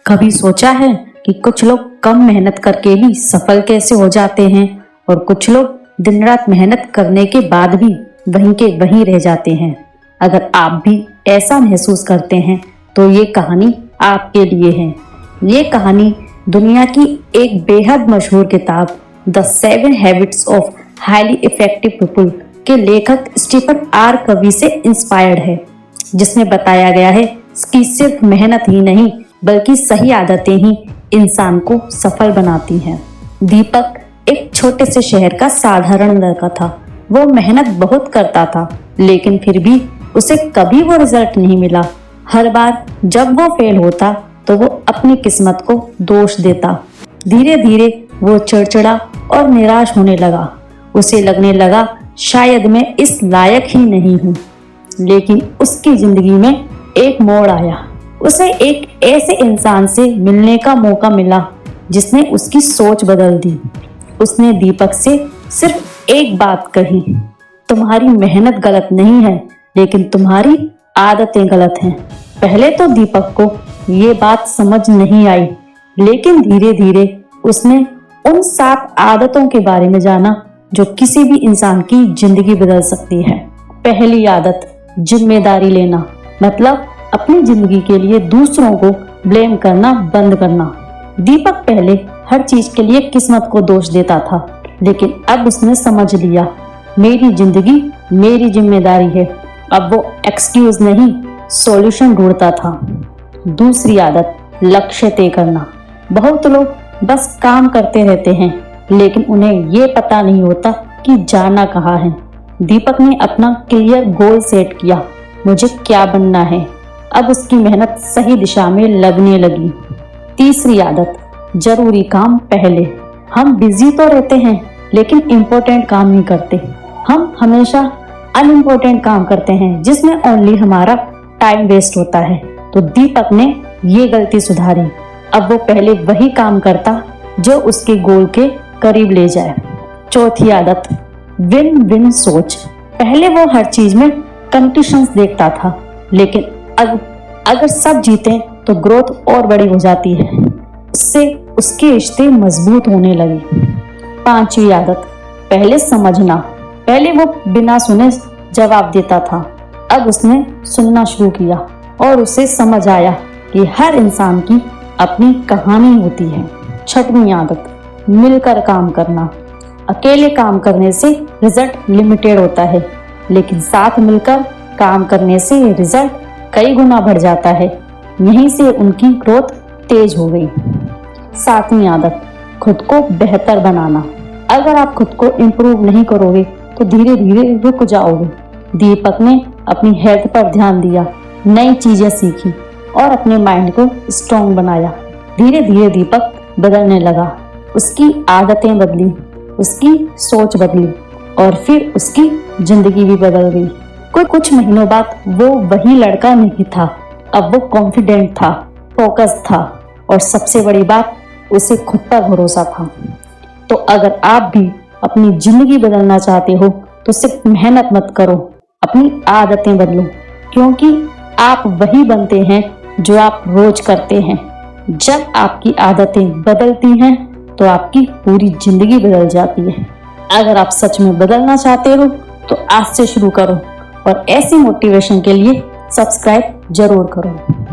कभी सोचा है कि कुछ लोग कम मेहनत करके भी सफल कैसे हो जाते हैं और कुछ लोग दिन रात मेहनत करने के बाद भी वहीं के वहीं रह जाते हैं। अगर आप भी ऐसा महसूस करते हैं तो ये कहानी आपके लिए है। ये कहानी दुनिया की एक बेहद मशहूर किताब the 7 habits of highly effective people के लेखक स्टीफन आर कवी से इंस्पायर्ड है, जिसमें बताया गया है कि सिर्फ मेहनत ही नहीं बल्कि सही आदतें ही इंसान को सफल बनाती हैं। दीपक एक छोटे से शहर का साधारण लड़का था। वो मेहनत बहुत करता था, लेकिन फिर भी उसे कभी वो रिजल्ट नहीं मिला। हर बार जब वो फेल होता तो वो अपनी किस्मत को दोष देता। धीरे धीरे वो चिड़चिड़ा और निराश होने लगा। उसे लगने लगा शायद मैं इस लायक ही नहीं हूँ। लेकिन उसकी जिंदगी में एक मोड़ आया। उसे एक ऐसे इंसान से मिलने का मौका मिला जिसने उसकी सोच बदल दी। उसने दीपक से सिर्फ एक बात कही, तुम्हारी मेहनत गलत नहीं है, लेकिन तुम्हारी आदतें गलत हैं। पहले तो दीपक को ये बात समझ नहीं आई, लेकिन धीरे धीरे उसने उन 7 आदतों के बारे में जाना जो किसी भी इंसान की जिंदगी बदल सकती है। पहली आदत, जिम्मेदारी लेना, मतलब अपनी जिंदगी के लिए दूसरों को ब्लेम करना बंद करना। दीपक पहले हर चीज के लिए किस्मत को दोष देता था, लेकिन अब उसने समझ लिया मेरी जिंदगी मेरी जिम्मेदारी है। अब वो एक्सक्यूज नहीं सॉल्यूशन ढूंढता था। दूसरी आदत, लक्ष्य तय करना। बहुत लोग बस काम करते रहते हैं, लेकिन उन्हें ये पता नहीं होता कि जाना कहाँ है। दीपक ने अपना क्लियर गोल सेट किया, मुझे क्या बनना है। अब उसकी मेहनत सही दिशा में लगने लगी। तीसरी आदत, जरूरी काम पहले। हम बिजी तो रहते हैं, लेकिन इम्पोर्टेंट काम नहीं करते। हम हमेशा अनइम्पोर्टेंट काम करते हैं जिसमें ओनली हमारा टाइम वेस्ट होता है। तो दीपक ने ये गलती सुधारी। अब वो पहले वही काम करता जो उसके गोल के करीब ले जाए। चौथी आदत, विन विन सोच। पहले वो हर चीज में कंडीशंस देखता था, लेकिन अगर सब जीते तो ग्रोथ और बड़ी हो जाती है। उससे उसके रिश्ते मजबूत होने लगे। पांचवी आदत, पहले समझना। पहले वो बिना सुने जवाब देता था, अब उसने सुनना शुरू किया और उसे समझ आया कि हर इंसान की अपनी कहानी होती है। छठवीं आदत, मिलकर काम करना। अकेले काम करने से रिजल्ट लिमिटेड होता है, लेकिन साथ मिलकर काम करने से रिजल्ट कई गुना बढ़ जाता है। यहीं से उनकी ग्रोथ तेज हो गई। सातवीं आदत, खुद को बेहतर बनाना। अगर आप खुद को इम्प्रूव नहीं करोगे तो धीरे धीरे रुक जाओगे। दीपक ने अपनी हेल्थ पर ध्यान दिया, नई चीजें सीखी और अपने माइंड को स्ट्रॉन्ग बनाया। धीरे धीरे दीपक बदलने लगा। उसकी आदतें बदली, उसकी सोच बदली और फिर उसकी जिंदगी भी बदल गई। कुछ महीनों बाद वो वही लड़का नहीं था। अब वो कॉन्फिडेंट था, फोकस था और सबसे बड़ी बात, उसे खुद पर भरोसा था। तो अगर आप भी अपनी जिंदगी बदलना चाहते हो तो सिर्फ मेहनत मत करो, अपनी आदतें बदलो, क्योंकि आप वही बनते हैं जो आप रोज करते हैं। जब आपकी आदतें बदलती हैं तो आपकी पूरी जिंदगी बदल जाती है। अगर आप सच में बदलना चाहते हो तो आज से शुरू करो और ऐसी मोटिवेशन के लिए सब्सक्राइब जरूर करो।